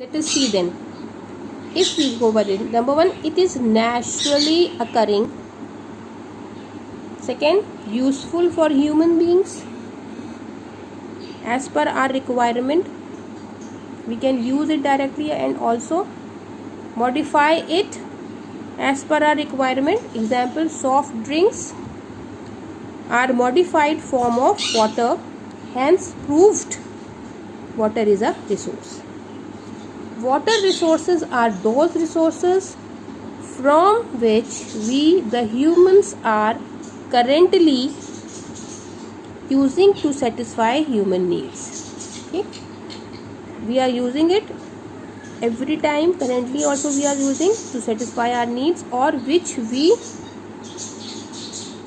Let us see then. If we go over it, number one, it is naturally occurring. Second, useful for human beings as per our requirement. We can use it directly and also modify it as per our requirement. Example, soft drinks are modified form of water, hence proved water is a resource. Water resources are those resources from which we, the humans, are currently using to satisfy human needs. Okay? We are using it every time. Currently also we are using to satisfy our needs, or which we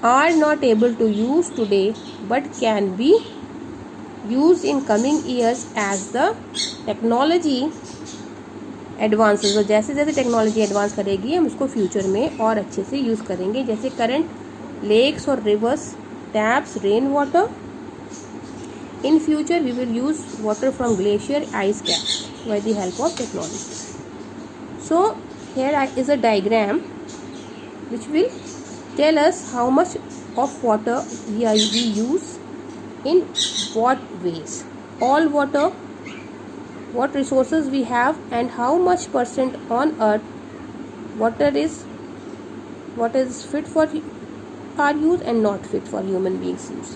are not able to use today but can be used in coming years as the technology advances. जैसे जैसे technology advance करेगी हम उसको future में और अच्छे से use करेंगे. जैसे करंट लेक्स और rivers, taps, rain water. In future we will use water from glacier, ice caps by the help of technology. So here is a diagram which will tell us how much of water we use in what ways. All water, what resources we have, and how much percent on earth water is what is fit for our use and not fit for human beings use.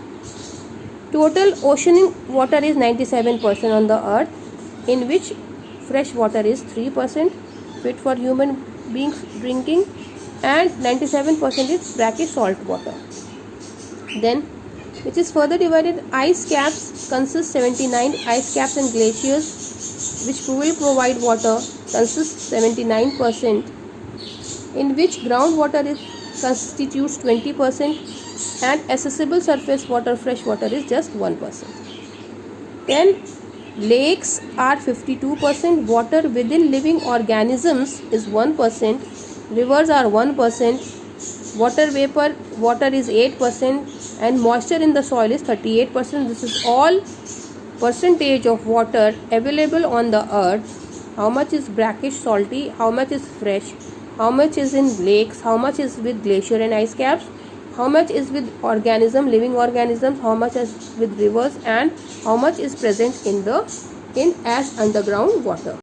Total oceanic water is 97% on the earth, in which fresh water is 3% fit for human beings drinking, and 97% is brackish salt water. Then which is further divided, ice caps consist 79, ice caps and glaciers which will provide water consists 79%, in which groundwater constitutes 20%, and accessible surface water, fresh water, is just 1%. Then lakes are 52%, water within living organisms is 1%, rivers are 1%, water vapor water is 8%, and moisture in the soil is 38%. This is all percentage of water available on the earth. How much is brackish, salty, how much is fresh, how much is in lakes, how much is with glacier and ice caps, how much is with living organisms, how much is with rivers, and how much is present in as underground water.